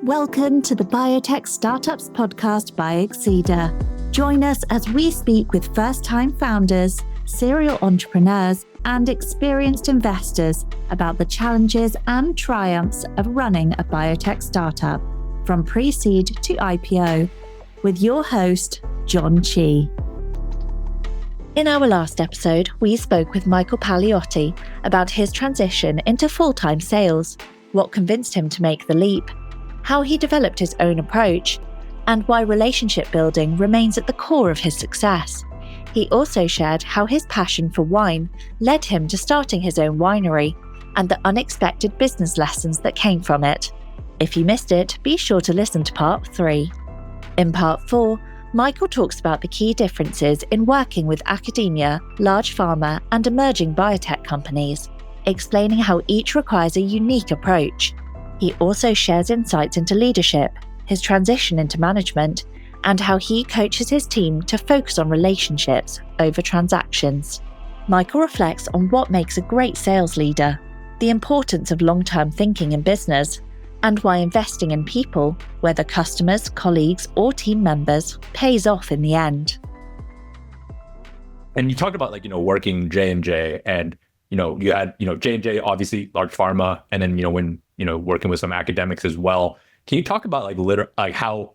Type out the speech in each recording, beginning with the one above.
Welcome to the Biotech Startups podcast by Exceeder. Join us as we speak with first-time founders, serial entrepreneurs, and experienced investors about the challenges and triumphs of running a biotech startup, from pre-seed to IPO, with your host, John Chi. In our last episode, we spoke with Michael Paliotti about his transition into full-time sales, what convinced him to make the leap, how he developed his own approach, and why relationship building remains at the core of his success. He also shared how his passion for wine led him to starting his own winery and the unexpected business lessons that came from it. If you missed it, be sure to listen to part 3. In part 4, Michael talks about the key differences in working with academia, large pharma, and emerging biotech companies, explaining how each requires a unique approach. He also shares insights into leadership, his transition into management, and how he coaches his team to focus on relationships over transactions. Michael reflects on what makes a great sales leader, the importance of long-term thinking in business, and why investing in people, whether customers, colleagues, or team members, pays off in the end. And you talked about working J&J and, you had, J&J, obviously large pharma, and then, when, working with some academics as well. Can you talk about how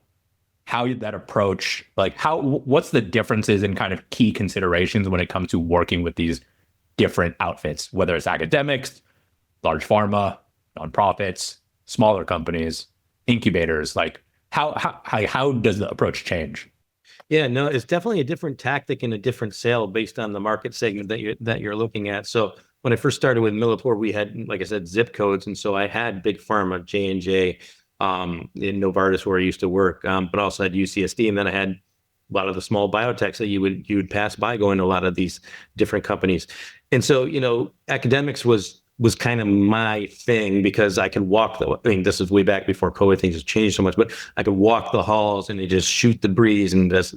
that approach, what's the differences in kind of key considerations when it comes to working with these different outfits, whether it's academics, large pharma, nonprofits, smaller companies, incubators, how does the approach change? Yeah, no, it's definitely a different tactic and a different sale based on the market segment that you're looking at. So when I first started with Millipore, we had, like I said, zip codes. And so I had big pharma, J&J, in Novartis where I used to work, but also had UCSD. And then I had a lot of the small biotechs that you would pass by going to a lot of these different companies. And so, academics was kind of my thing because I could walk this is way back before COVID, things have changed so much, but I could walk the halls and just shoot the breeze and just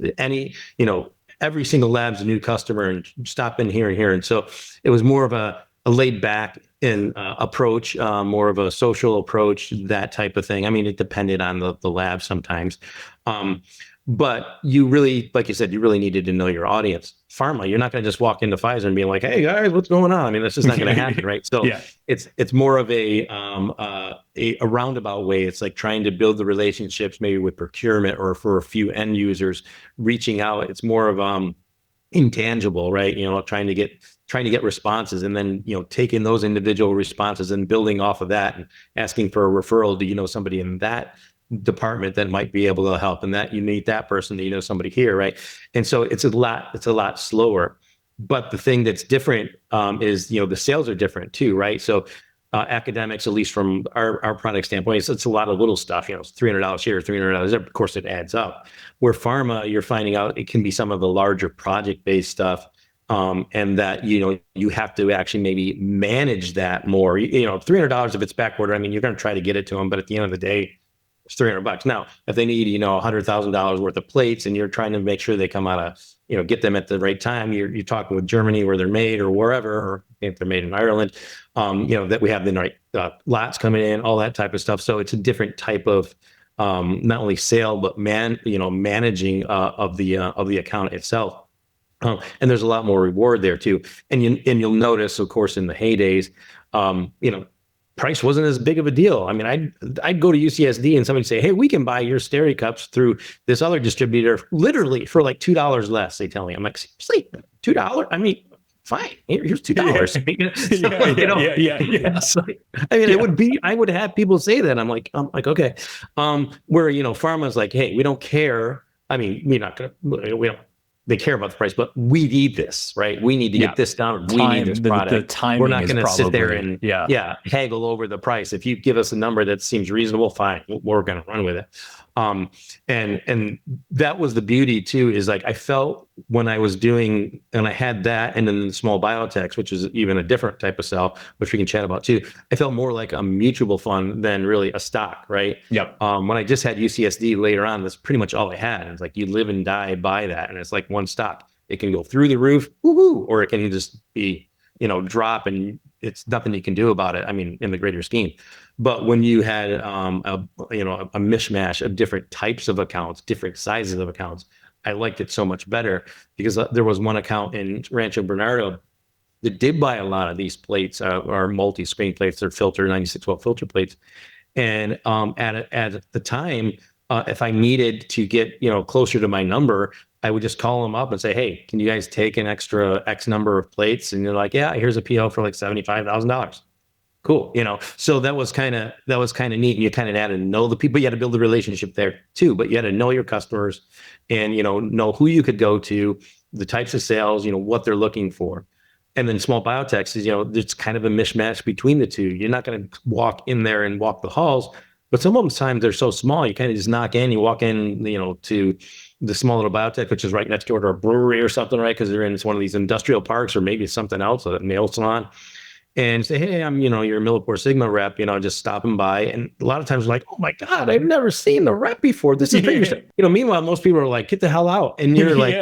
every single lab's a new customer and stop in here and here. And so it was more of a laid back approach, more of a social approach, that type of thing. I mean, it depended on the lab sometimes. But you really, like you said, you really needed to know your audience. Pharma, you're not going to just walk into Pfizer and be like, "Hey guys, what's going on?" I mean, that's just not going to happen, right? So yeah. It's more of a roundabout way. It's like trying to build the relationships, maybe with procurement or for a few end users, reaching out. It's more of intangible, right? Trying to get responses, and then taking those individual responses and building off of that and asking for a referral. Do you know somebody in that department that might be able to help, and that you need that person, that somebody here, right? And so it's a lot slower. But the thing that's different is the sales are different too, right? So academics, at least from our product standpoint, it's a lot of little stuff. It's $300 here, $300 there. Of course, it adds up. Where pharma, you're finding out it can be some of the larger project-based stuff. And that, you have to actually maybe manage that more. $300 if it's backorder, I mean, you're going to try to get it to them, but at the end of the day, it's $300. Now, if they need, $100,000 worth of plates and you're trying to make sure they come out of, get them at the right time, you're talking with Germany where they're made or wherever, or if they're made in Ireland, that we have the right lots coming in, all that type of stuff. So it's a different type of not only sale, but managing of the account itself. And there's a lot more reward there too. And you'll notice, of course, in the heydays, price wasn't as big of a deal. I mean, I'd go to UCSD and somebody say, "Hey, we can buy your Steri cups through this other distributor literally for like $2 less." They tell me, I'm like, "Seriously, $2? I mean, fine. Here's $2." It would be. I would have people say that. I'm like, okay. Where pharma's like, "Hey, we don't care. I mean, we're not gonna. We don't." They care about the price, but we need this, right? We need to get this down. We need this product. The timing We're not going to sit there and haggle over the price. If you give us a number that seems reasonable, fine, we're going to run with it. And that was the beauty too, is like I felt when I was doing, and I had that, and then the small biotechs, which is even a different type of sell, which we can chat about too. I felt more like a mutual fund than really a stock, right? Yep. When I just had UCSD later on, that's pretty much all I had. And it's like you live and die by that, and it's like one stock. It can go through the roof, woo-hoo, or it can just be, drop and it's nothing you can do about it. I mean, in the greater scheme. But when you had a mishmash of different types of accounts, different sizes of accounts, I liked it so much better because there was one account in Rancho Bernardo that did buy a lot of these plates, or multi-screen plates. They're filter 96 well filter plates. And at the time, if I needed to get closer to my number, I would just call them up and say, "Hey, can you guys take an extra X number of plates?" And they're like, "Yeah, here's a PO for like $75,000." Cool, So that was kind of neat. And you kind of had to know the people. You had to build a relationship there too. But you had to know your customers, and know who you could go to, the types of sales, what they're looking for. And then small biotechs is, there's kind of a mishmash between the two. You're not going to walk in there and walk the halls, but some of the times they're so small, you kind of just knock in, you walk in, to the small little biotech, which is right next door to a brewery or something, right? Because they're in one of these industrial parks, or maybe something else, a nail salon, and say, "Hey, I'm, your MilliporeSigma rep, just stopping by." And a lot of times like, "Oh my God, I've never seen the rep before. This is great." Meanwhile, most people are like, "Get the hell out." And you're like,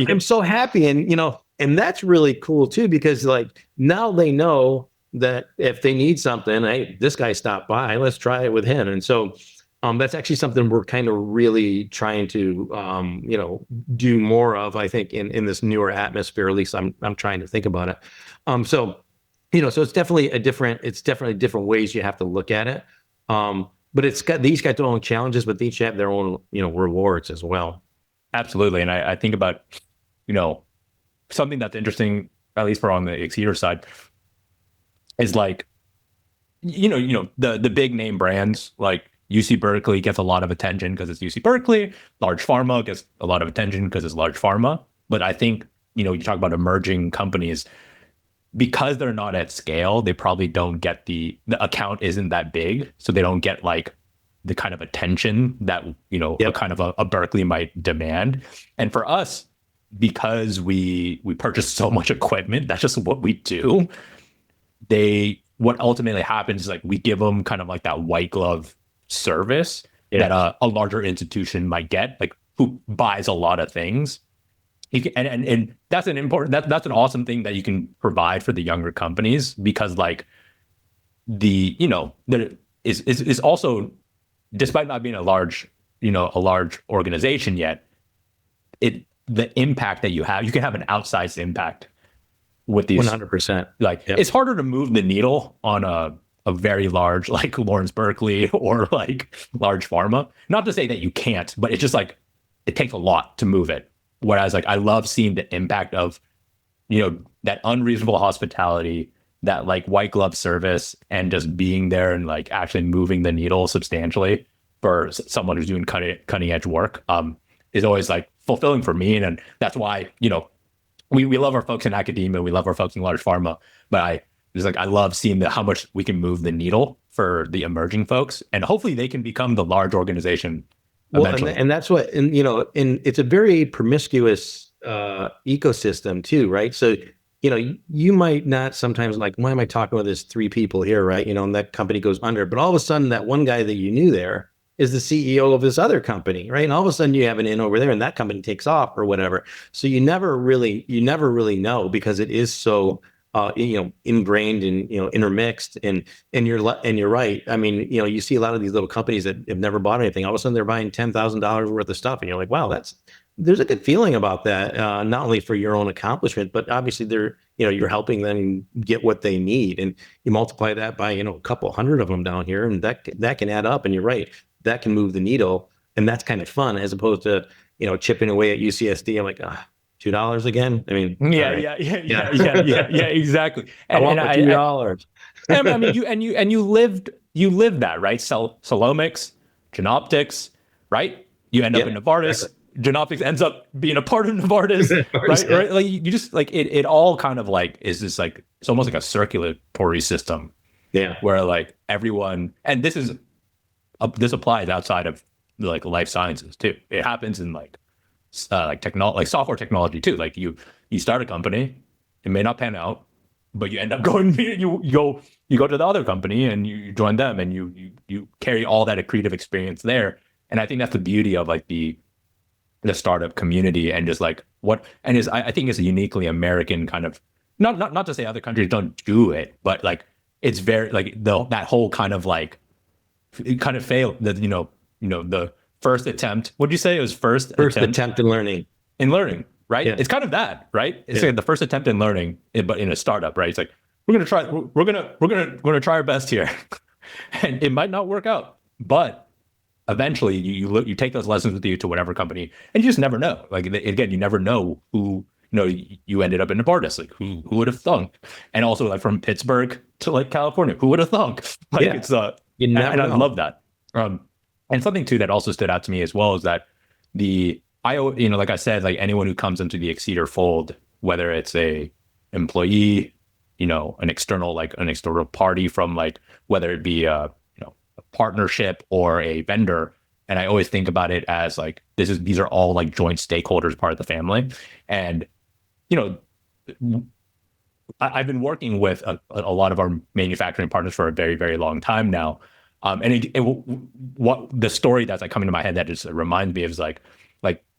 "I'm so happy." And, and that's really cool too, because like now they know that if they need something, "Hey, this guy stopped by, let's try it with him." And so that's actually something we're kind of really trying to, do more of, I think, in this newer atmosphere. At least I'm trying to think about it. So it's definitely different ways you have to look at it. But it's got, these got their own challenges, but they each have their own, rewards as well. Absolutely. And I think about, something that's interesting, at least for on the Exceeder side, is like, the big name brands like UC Berkeley gets a lot of attention because it's UC Berkeley. Large pharma gets a lot of attention because it's large pharma. But I think, you talk about emerging companies, because they're not at scale, they probably don't get the account isn't that big. So they don't get like the kind of attention that, a kind of a Berkeley might demand. And for us, because we purchase so much equipment, that's just what we do. What ultimately happens is like we give them kind of like that white glove service that a larger institution might get, like who buys a lot of things. And that's that's an awesome thing that you can provide for the younger companies, because like there is also, despite not being a large organization yet, the impact that you can have an outsized impact with these 100%. Like it's harder to move the needle on a very large like Lawrence Berkeley or like large pharma. Not to say that you can't, but it's just like it takes a lot to move it. Whereas like I love seeing the impact of that unreasonable hospitality, that like white glove service, and just being there and like actually moving the needle substantially for someone who's doing cutting edge work is always like fulfilling for me. And that's why we love our folks in academia, we love our folks in large pharma, but I love seeing how much we can move the needle for the emerging folks, and hopefully they can become the large organization eventually. Well, and that's what, and it's a very promiscuous ecosystem too, right? So you might not sometimes like, why am I talking with this 3 people here, right? And that company goes under, but all of a sudden that one guy that you knew there is the CEO of this other company, right? And all of a sudden you have an in over there, and that company takes off or whatever. So you never really know, because it is so ingrained and intermixed, and you're right. I mean, you see a lot of these little companies that have never bought anything. All of a sudden they're buying $10,000 worth of stuff, and you're like, wow, there's a good feeling about that. Not only for your own accomplishment, but obviously you're helping them get what they need, and you multiply that by a couple hundred of them down here, and that can add up. And you're right, that can move the needle, and that's kind of fun, as opposed to chipping away at UCSD. I'm like, $2 again. I mean, yeah, exactly. And, I want my $2. I mean, you lived that, right? Celomics, Genoptics, right? You end up in Novartis. Exactly. Genoptics ends up being a part of Novartis, right? Like you just like it all kind of like is this like, it's almost like a circulatory system. Yeah. Where like everyone, and this applies outside of like life sciences too. It happens in like technology, like software technology too. Like you start a company, it may not pan out, but you end up going, you go to the other company and you join them, and you carry all that accretive experience there. And I think that's the beauty of like the startup community, and just like I think it's a uniquely American kind of not to say other countries don't do it, but like it's very like that whole kind of like it kind of failed that the first attempt. What'd you say? It was first attempt in learning. Right? Yeah. It's kind of that, right? It's like the first attempt in learning, but in a startup, right? It's like we're gonna try our best here, and it might not work out, but eventually you take those lessons with you to whatever company, and you just never know. Like again, you never know who you ended up in Novartis. Like who would have thunk? And also like from Pittsburgh to like California, who would have thunk? Like it's you never know. I love that. And something too that also stood out to me as well is that like I said, like anyone who comes into the Exceeder fold, whether it's a employee, an external party from like, whether it be a partnership or a vendor. And I always think about it as like, these are all like joint stakeholders, part of the family. And, I've been working with a lot of our manufacturing partners for a very, very long time now. What the story that's like coming to my head that just reminds me of is like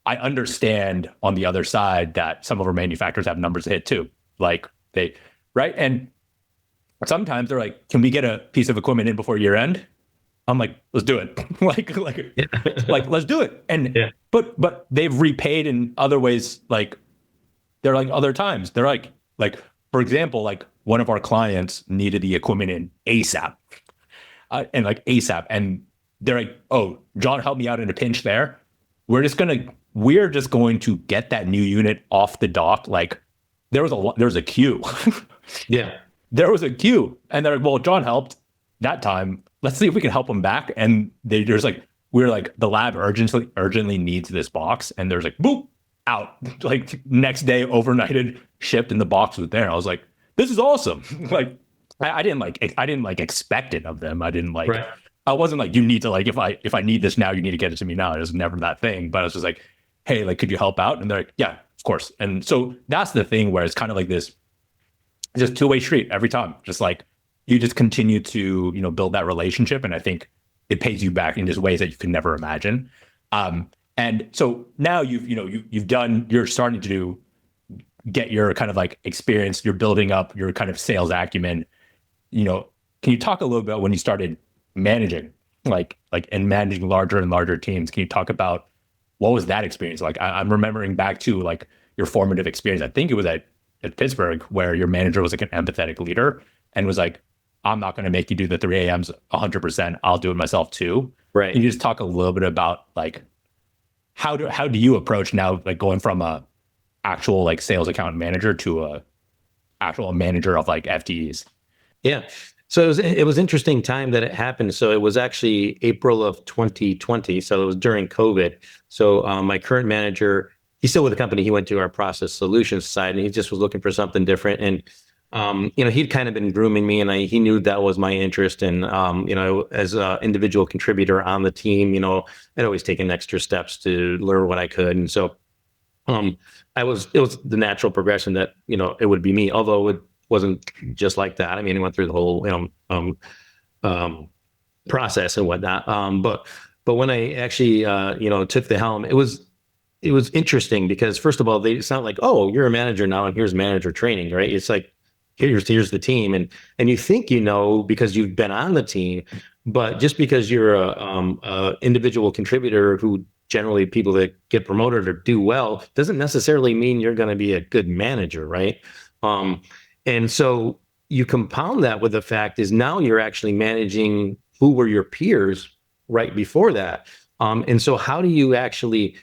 I understand on the other side that some of our manufacturers have numbers to hit too. Like right? And sometimes they're like, can we get a piece of equipment in before year end? I'm like, let's do it. like let's do it. And but they've repaid in other ways. Like they're like other times. They're like for example, like one of our clients needed the equipment in ASAP. And like ASAP. And they're like, oh, John helped me out in a pinch there. We're just going to get that new unit off the dock. Like there was a queue. Yeah. There was a queue. And they're like, well, John helped that time. Let's see if we can help him back. And we're like, the lab urgently needs this box. And there's like, boop, out. Like next day, overnighted, shipped, and the box was there. I was like, this is awesome. Like I didn't expect it of them. I didn't like, right. I wasn't like, you need to like, if I need this now, you need to get it to me now. It was never that thing, but I was just like, hey, like, could you help out? And they're like, yeah, of course. And so that's the thing where it's kind of like this, just two-way street every time. Just like, you just continue to, build that relationship. And I think it pays you back in just ways that you could never imagine. And so now you're starting to get your kind of like experience, you're building up your kind of sales acumen. Can you talk a little bit about when you started managing, and managing larger and larger teams? Can you talk about what was that experience like? I'm remembering back to like your formative experience. I think it was at Pittsburgh where your manager was like an empathetic leader and was like, I'm not going to make you do the 3 a.m.s 100%. I'll do it myself too. Right. Can you just talk a little bit about like, how do you approach now, like going from a actual like sales account manager to a actual manager of like FTEs? Yeah. So it was interesting time that it happened. So it was actually April of 2020. So it was during COVID. So my current manager, he's still with the company. He went to our process solutions side and he just was looking for something different. And, he'd kind of been grooming me and he knew that was my interest. And, as an individual contributor on the team, I'd always taken extra steps to learn what I could. And so it was the natural progression that, it would be me, although it wasn't just like that. I mean, it went through the whole, process and whatnot. But when I actually, took the helm, it was interesting because first of all, it's not like, oh, you're a manager now and here's manager training, right? It's like, here's the team. And you think, because you've been on the team, but just because you're a individual contributor who generally people that get promoted or do well, doesn't necessarily mean you're going to be a good manager, right? And so you compound that with the fact is now you're actually managing who were your peers right before that. And so how do you actually,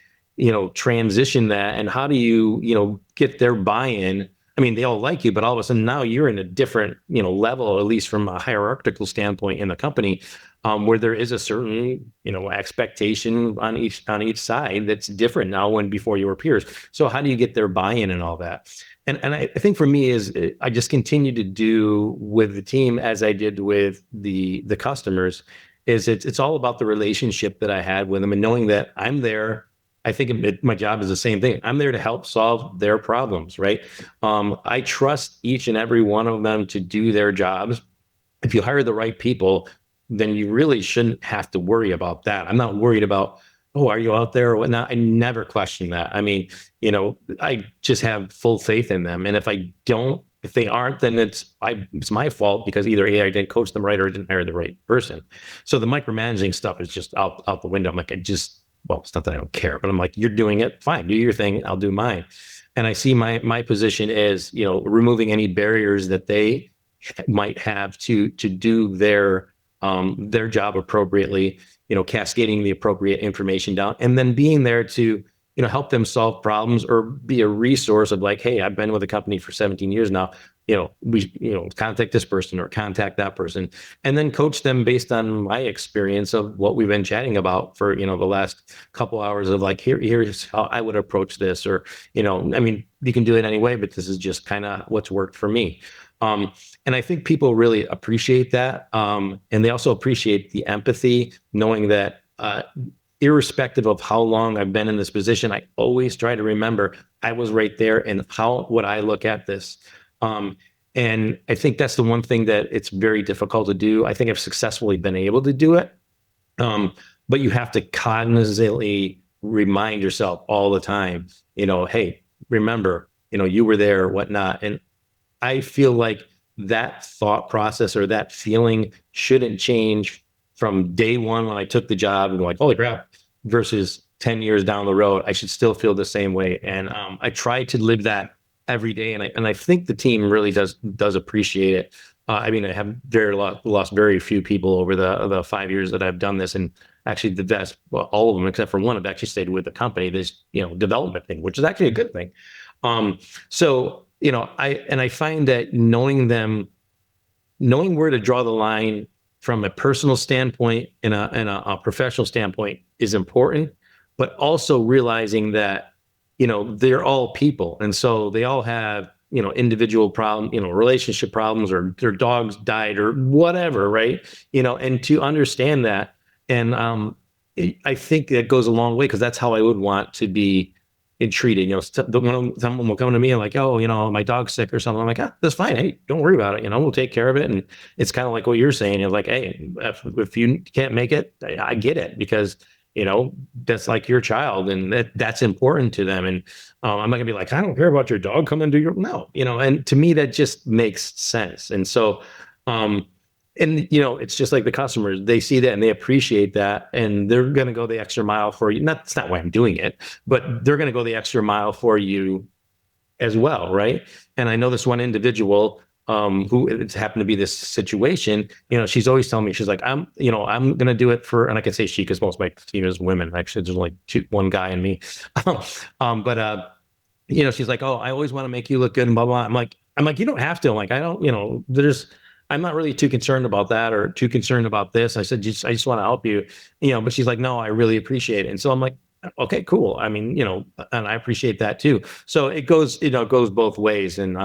transition that and how do you, get their buy-in? I mean, they all like you, but all of a sudden now you're in a different, level, at least from a hierarchical standpoint in the company, where there is a certain, expectation on each side that's different now when before you were peers. So how do you get their buy-in and all that? And I think for me is I just continue to do with the team as I did with the customers. It's all about the relationship that I had with them and knowing that I'm there. I think my job is the same thing. I'm there to help solve their problems, right? I trust each and every one of them to do their jobs. If you hire the right people, then you really shouldn't have to worry about that. I'm not worried about, oh, are you out there or whatnot? I never question that. I mean, I just have full faith in them. And if I don't If they aren't, then it's my fault because either A, I didn't coach them right or I didn't hire the right person. So the micromanaging stuff is just out the window. I'm like, well, it's not that I don't care, but I'm like, you're doing it, fine, do your thing, I'll do mine. And I see my position as, removing any barriers that they might have to do their job appropriately, cascading the appropriate information down, and then being there to help them solve problems or be a resource of like, hey, I've been with a company for 17 years now. We contact this person or contact that person, and then coach them based on my experience of what we've been chatting about for the last couple hours of like, here's how I would approach this, or I mean, you can do it anyway, but this is just kind of what's worked for me. And I think people really appreciate that, and they also appreciate the empathy, knowing that irrespective of how long I've been in this position, I always try to remember I was right there, and how would I look at this? And I think that's the one thing that it's very difficult to do. I think I've successfully been able to do it. But you have to cognizantly remind yourself all the time, hey, remember, you were there or whatnot. And I feel like that thought process or that feeling shouldn't change from day one when I took the job and like, holy crap, versus 10 years down the road. I should still feel the same way. And I try to live that every day. And I think the team really does appreciate it. I mean, I have lost very few people over the 5 years that I've done this. And actually all of them, except for one, have actually stayed with the company, this, development thing, which is actually a good thing. So, I find that knowing where to draw the line from a personal standpoint and a professional standpoint is important, but also realizing that, they're all people. And so they all have, individual problem, relationship problems, or their dogs died or whatever. Right. And to understand that. And I think that goes a long way, because that's how I would want to be treated. When someone will come to me and like, oh, my dog's sick or something, I'm like, that's fine. Hey, don't worry about it. We'll take care of it. And it's kind of like what you're saying. You're like, hey, if you can't make it, I get it, because that's like your child, and that's important to them. And I'm not gonna be like, I don't care about your dog coming to your, no, and to me that just makes sense. And so, it's just like the customers, they see that and they appreciate that, and they're going to go the extra mile for you. That's not why I'm doing it, but they're going to go the extra mile for you as well. Right. And I know this one individual, who it's happened to be this situation, she's always telling me, she's like, I'm going to do it for, and I can say she, because most of my team is women. Actually, there's only one guy and me. But she's like, oh, I always want to make you look good and blah, blah. I'm like, you don't have to. I'm like, I don't, I'm not really too concerned about that or too concerned about this. I said, I just want to help you, but she's like, no, I really appreciate it. And so I'm like, okay, cool. I mean, and I appreciate that too. So it goes both ways. And,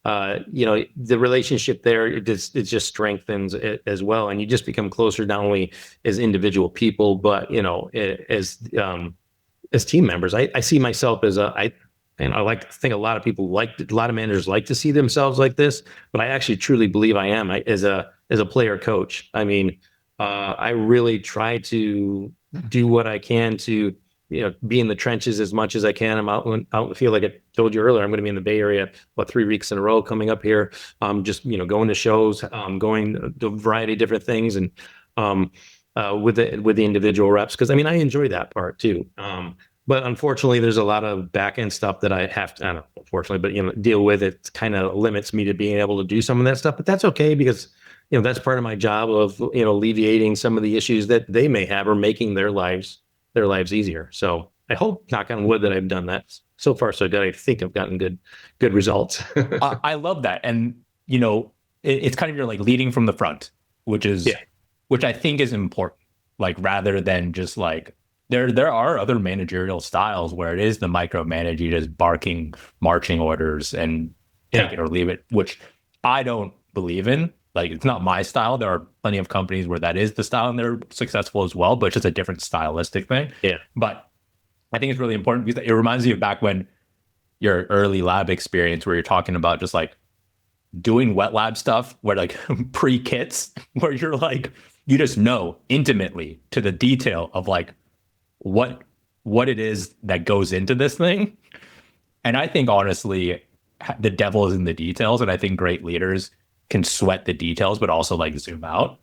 the relationship there, it just strengthens it as well. And you just become closer, not only as individual people, but, as team members. I see myself as and I like to think a lot of managers like to see themselves like this, but I actually truly believe I am as a player coach. I mean, I really try to do what I can to, be in the trenches as much as I can. I'm out in the field. Like I told you earlier, I'm going to be in the Bay Area, 3 weeks in a row coming up here. Just, going to shows, going to a variety of different things, and with the individual reps. Cause I mean, I enjoy that part too. But unfortunately, there's a lot of back end stuff that I have to, I don't know, unfortunately, but deal with. It kind of limits me to being able to do some of that stuff. But that's okay, because that's part of my job of alleviating some of the issues that they may have, or making their lives easier. So I hope, knock on wood, that I've done that. So far, so good. I think I've gotten good results. I love that, and it's kind of you're like leading from the front, which I think is important. Like, rather than just like. There are other managerial styles where it is the micromanage, you just barking marching orders and take it or leave it, which I don't believe in. Like, it's not my style. There are plenty of companies where that is the style and they're successful as well, but it's just a different stylistic thing. Yeah. But I think it's really important because it reminds me of back when your early lab experience, where you're talking about just like doing wet lab stuff, where like pre-kits, where you're like, you just know intimately to the detail of like, what it is that goes into this thing. And I think honestly, the devil is in the details. And I think great leaders can sweat the details, but also like zoom out.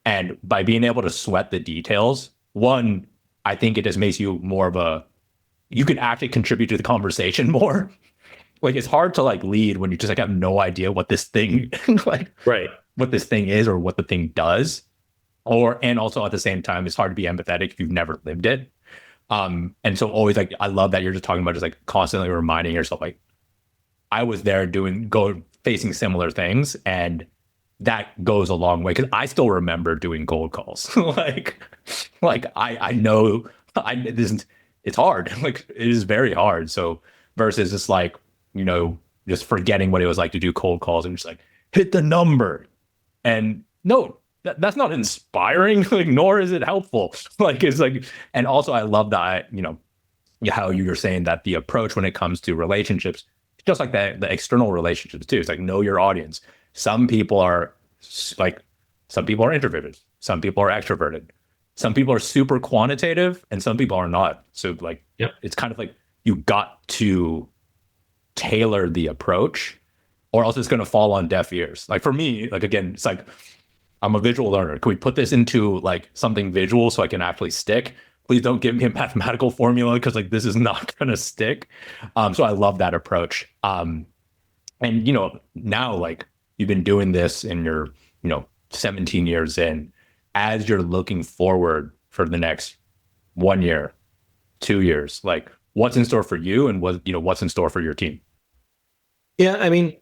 And by being able to sweat the details, one, I think it just makes you more of you can actually contribute to the conversation more. Like it's hard to like lead when you just like have no idea what this thing like Right. what this thing is or what the thing does. And also at the same time, it's hard to be empathetic if you've never lived it. And so always like I love that you're just talking about just like constantly reminding yourself like I was there facing similar things, and that goes a long way because I still remember doing cold calls. I know it's hard. Like it is very hard. So versus just like, just forgetting what it was like to do cold calls and just like hit the number. And no, that's not inspiring, like, nor is it helpful. Like it's like, and also I love that, how you were saying that the approach when it comes to relationships, just like the external relationships too. It's like know your audience. Some people are introverted. Some people are extroverted. Some people are super quantitative and some people are not. So like, Yep. It's kind of like you got to tailor the approach or else it's going to fall on deaf ears. Like for me, like, again, it's like, I'm a visual learner. Can we put this into like something visual so I can actually stick? Please don't give me a mathematical formula because like this is not going to stick. So I love that approach. And now like you've been doing this in your 17 years in, as you're looking forward for the next 1 year, 2 years, like what's in store for you and what's in store for your team? Yeah, I mean,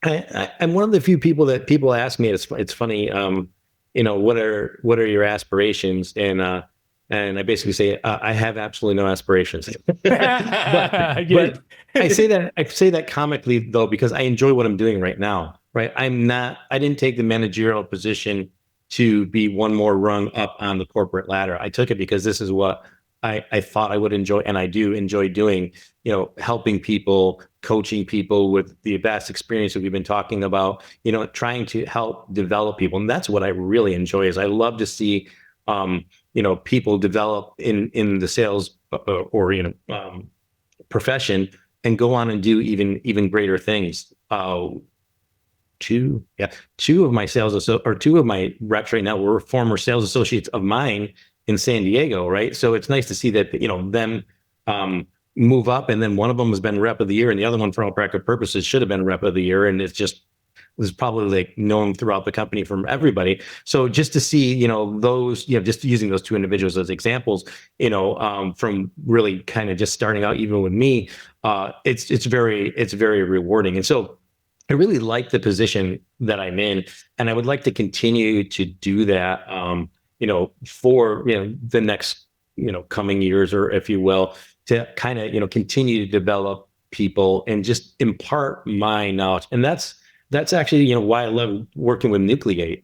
I'm one of the few people that people ask me. It's funny, what are your aspirations? And I basically say I have absolutely no aspirations. but I say that comically though because I enjoy what I'm doing right now. Right, I didn't take the managerial position to be one more rung up on the corporate ladder. I took it because this is what I thought I would enjoy, and I do enjoy doing, helping people, coaching people with the vast experience that we've been talking about, trying to help develop people. And that's what I really enjoy is I love to see, people develop in the sales or profession and go on and do even greater things. Two of my two of my reps right now were former sales associates of mine in San Diego, right? So it's nice to see that, them move up, and then one of them has been rep of the year and the other one for all practical purposes should have been rep of the year. And it was probably like known throughout the company from everybody. So just to see, those, just using those two individuals as examples, from really kind of just starting out, even with me, it's very rewarding. And so I really like the position that I'm in, and I would like to continue to do that, for, the next, coming years, or if you will, to kind of, continue to develop people and just impart my knowledge. And that's actually, why I love working with Nucleate.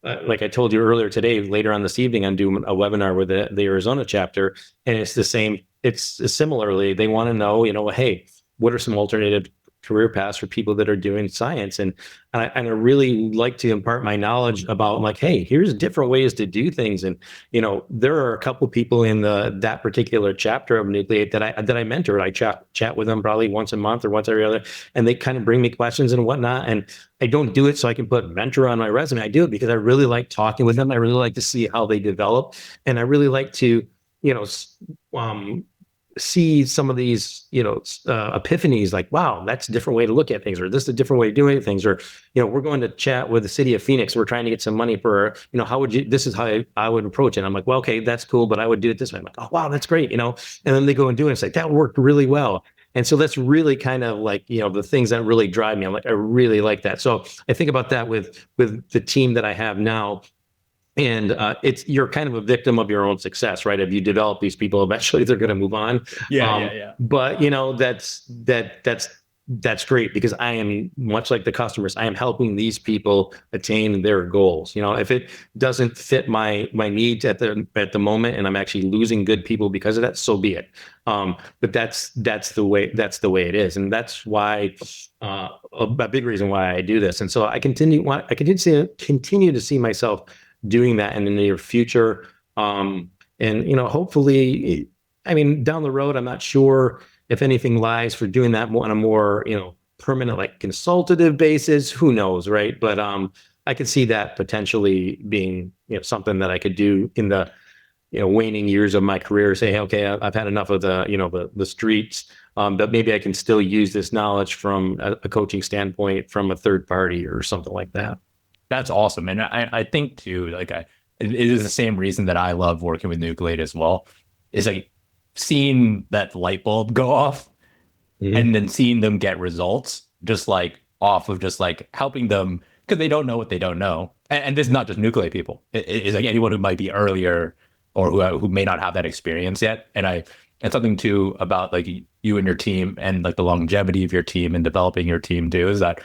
Like I told you earlier today, later on this evening, I'm doing a webinar with the Arizona chapter, and it's the same. It's similarly, they want to know, hey, what are some alternative career paths for people that are doing science, and I really like to impart my knowledge about like, hey, here's different ways to do things. And there are a couple people in that particular chapter of Nucleate that I mentor. I chat with them probably once a month or once every other, and they kind of bring me questions and whatnot. And I don't do it so I can put mentor on my resume. I do it because I really like talking with them. I really like to see how they develop, and I really like to see some of these, epiphanies, like, wow, that's a different way to look at things, or this is a different way of doing things, or, we're going to chat with the city of Phoenix. We're trying to get some money for, this is how I would approach it. And I'm like, well, okay, that's cool, but I would do it this way. I'm like, oh, wow, that's great. And then they go and do it. It's like, that worked really well. And so that's really kind of like, the things that really drive me. I'm like, I really like that. So I think about that with the team that I have now. And you're kind of a victim of your own success, right? If you develop these people, eventually they're going to move on. Yeah. But that's great, because I am, much like the customers, I am helping these people attain their goals. If it doesn't fit my needs at the moment, and I'm actually losing good people because of that, so be it. But that's the way it is, and that's why a big reason why I do this. And so I continue to see myself doing that in the near future. And, hopefully, I mean, down the road, I'm not sure if anything lies for doing that on a more, permanent, like consultative basis, who knows, right? But I could see that potentially being, something that I could do in the, waning years of my career. Say, hey, okay, I've had enough of the streets, but maybe I can still use this knowledge from a coaching standpoint from a third party or something like that. That's awesome. And I think too, like it is the same reason that I love working with Nucleate as well. Is like seeing that light bulb go off and then seeing them get results just like off of just like helping them because they don't know what they don't know. And this is not just Nucleate people. It's like anyone who might be earlier or who may not have that experience yet. And something too about like you and your team and like the longevity of your team and developing your team too is that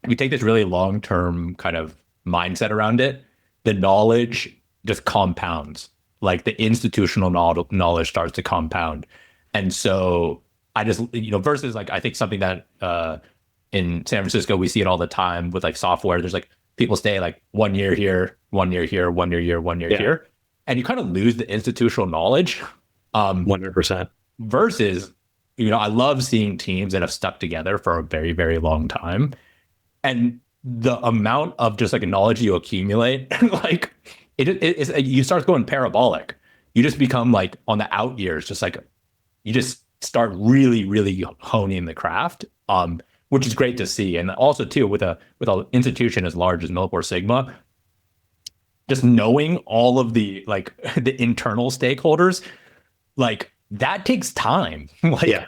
we take this really long-term kind of mindset around it. The knowledge just compounds, like the institutional knowledge starts to compound. And so I just, versus like, I think something that in San Francisco, we see it all the time with like software. There's like people stay like 1 year here, 1 year here, 1 year here, 1 year here. And you kind of lose the institutional knowledge. 100%. Versus, I love seeing teams that have stuck together for a very, very long time. And the amount of just like knowledge you accumulate, like you start going parabolic. You just become like on the out years, just like you just start really, really honing the craft, which is great to see. And also too, with an institution as large as MilliporeSigma, just knowing all of the like the internal stakeholders, like that takes time. Like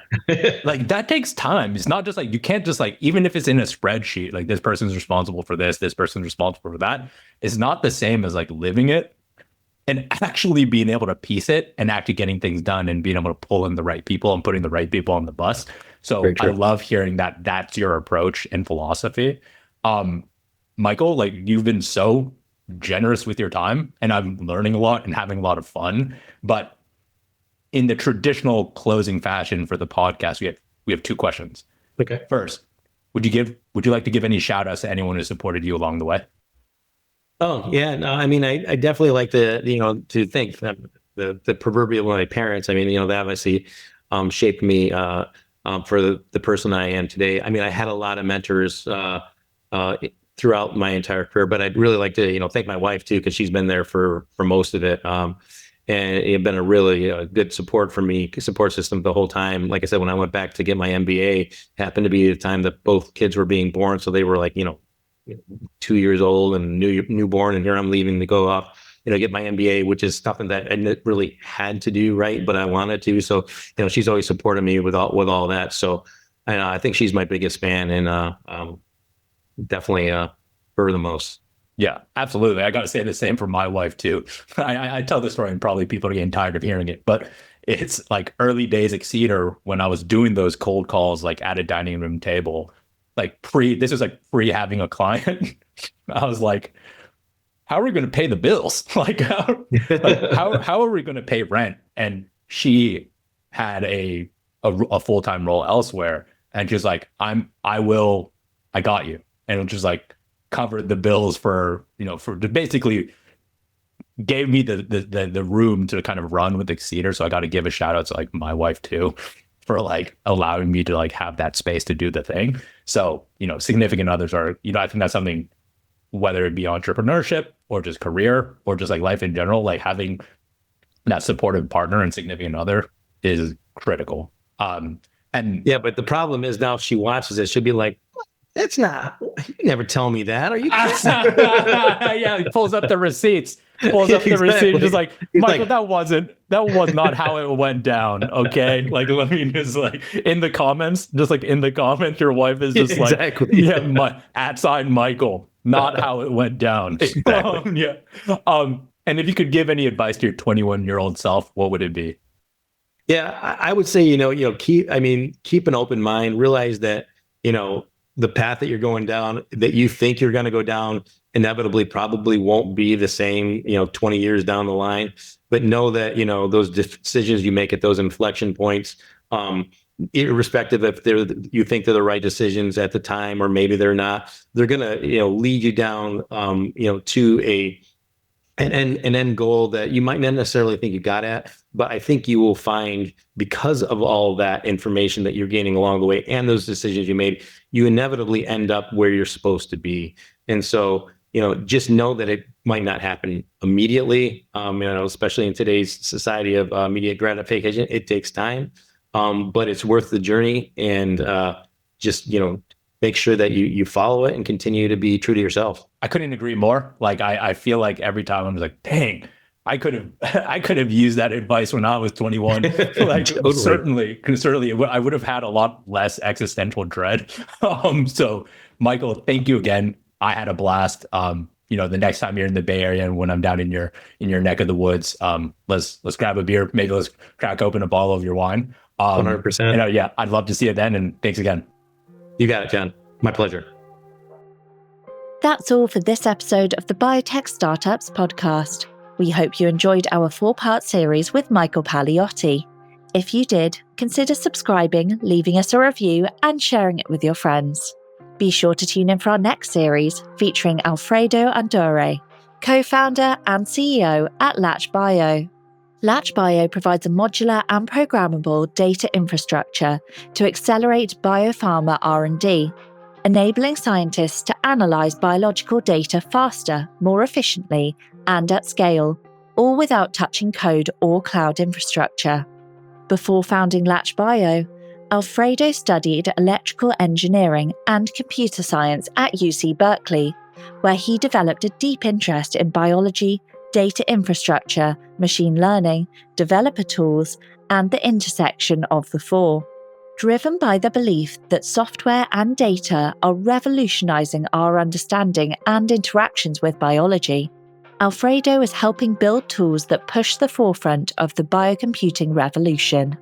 that takes time. It's not just like, you can't just like, even if it's in a spreadsheet, like this person's responsible for this person's responsible for that. It's not the same as like living it and actually being able to piece it and actually getting things done and being able to pull in the right people and putting the right people on the bus. So I love hearing that that's your approach and philosophy. Michael, like you've been so generous with your time and I'm learning a lot and having a lot of fun, but in the traditional closing fashion for the podcast, we have 2 questions. Okay. First, would you like to give any shout outs to anyone who supported you along the way? Oh yeah, no, I mean, I definitely like to thank the proverbial my parents. I mean, they obviously shaped me for the person I am today. I mean, I had a lot of mentors throughout my entire career, but I'd really like to thank my wife too, because she's been there for most of it. And it's been a really good support system the whole time. Like I said, when I went back to get my MBA, happened to be the time that both kids were being born. So they were like, 2 years old and newborn. And here I'm leaving to go off, get my MBA, which is something that I really had to do, right? But I wanted to. So, she's always supported me with all that. So I think she's my biggest fan and definitely her the most. Yeah, absolutely. I got to say the same for my wife too. I tell this story and probably people are getting tired of hearing it, but it's like early days Exceeder when I was doing those cold calls, like at a dining room table, like this was like pre having a client. I was like, how are we going to pay the bills? Like how are we going to pay rent? And she had a full-time role elsewhere. And she's like, I got you. And it was just like, covered the bills for basically gave me the room to kind of run with Exceeder. So I got to give a shout out to like my wife too for like allowing me to like have that space to do the thing. So, significant others are, I think that's something, whether it be entrepreneurship or just career or just like life in general, like having that supportive partner and significant other is critical. And yeah, but the problem is now if she watches it, she'll be like, that's not, you never tell me that. Are you kidding? Yeah, he pulls up the receipts. Just like, Michael, that was not how it went down. Okay. Like, let me just like in the comments, your wife is just like, yeah, @ Michael, not how it went down. Exactly. And if you could give any advice to your 21-year-old self, what would it be? Yeah, I would say, keep an open mind, realize that, the path that you're going down, that you think you're going to go down, inevitably probably won't be the same, 20 years down the line. But know that, those decisions you make at those inflection points, irrespective if you think they're the right decisions at the time, or maybe they're not, they're going to, lead you down, to an end goal that you might not necessarily think you got at, but I think you will find, because of all that information that you're gaining along the way and those decisions you made, you inevitably end up where you're supposed to be. And so, just know that it might not happen immediately. Especially in today's society of immediate gratification, it takes time, but it's worth the journey. And just make sure that you follow it and continue to be true to yourself. I couldn't agree more. Like I feel like every time I'm like, dang, I could have used that advice when I was 21. Like Totally. certainly, I would have had a lot less existential dread. So Michael, thank you again. I had a blast. The next time you're in the Bay Area and when I'm down in your neck of the woods, let's grab a beer. Maybe let's crack open a bottle of your wine. 100%. Yeah, I'd love to see it then. And thanks again. You got it, John. My pleasure. That's all for this episode of the Biotech Startups podcast. We hope you enjoyed our 4-part series with Michael Paliotti. If you did, consider subscribing, leaving us a review, and sharing it with your friends. Be sure to tune in for our next series featuring Alfredo Andore, co-founder and CEO at Latch Bio. Latch Bio provides a modular and programmable data infrastructure to accelerate biopharma R&D, enabling scientists to analyze biological data faster, more efficiently, and at scale, all without touching code or cloud infrastructure. Before founding Latch Bio, Alfredo studied electrical engineering and computer science at UC Berkeley, where he developed a deep interest in biology, data infrastructure, machine learning, developer tools, and the intersection of the four. Driven by the belief that software and data are revolutionizing our understanding and interactions with biology, Alfredo is helping build tools that push the forefront of the biocomputing revolution.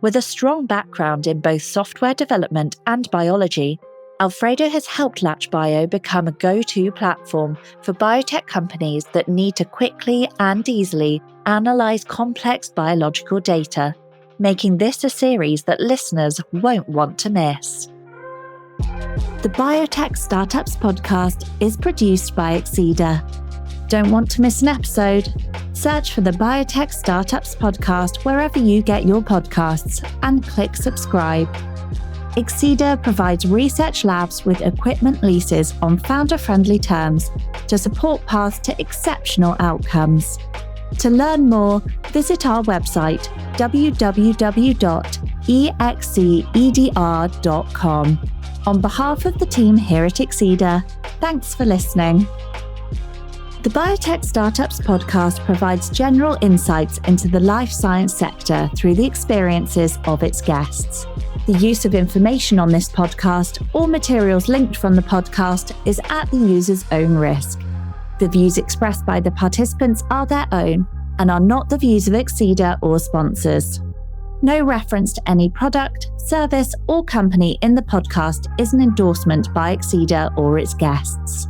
With a strong background in both software development and biology, Alfredo has helped Latch Bio become a go-to platform for biotech companies that need to quickly and easily analyze complex biological data, making this a series that listeners won't want to miss. The Biotech Startups podcast is produced by Exceeder. Don't want to miss an episode? Search for the Biotech Startups podcast wherever you get your podcasts and click subscribe. Exceeder provides research labs with equipment leases on founder-friendly terms to support paths to exceptional outcomes. To learn more, visit our website www.exceeder.com. On behalf of the team here at Exceeder, thanks for listening. The Biotech Startups podcast provides general insights into the life science sector through the experiences of its guests. The use of information on this podcast or materials linked from the podcast is at the user's own risk. The views expressed by the participants are their own and are not the views of Exceeder or sponsors. No reference to any product, service, or company in the podcast is an endorsement by Exceeder or its guests.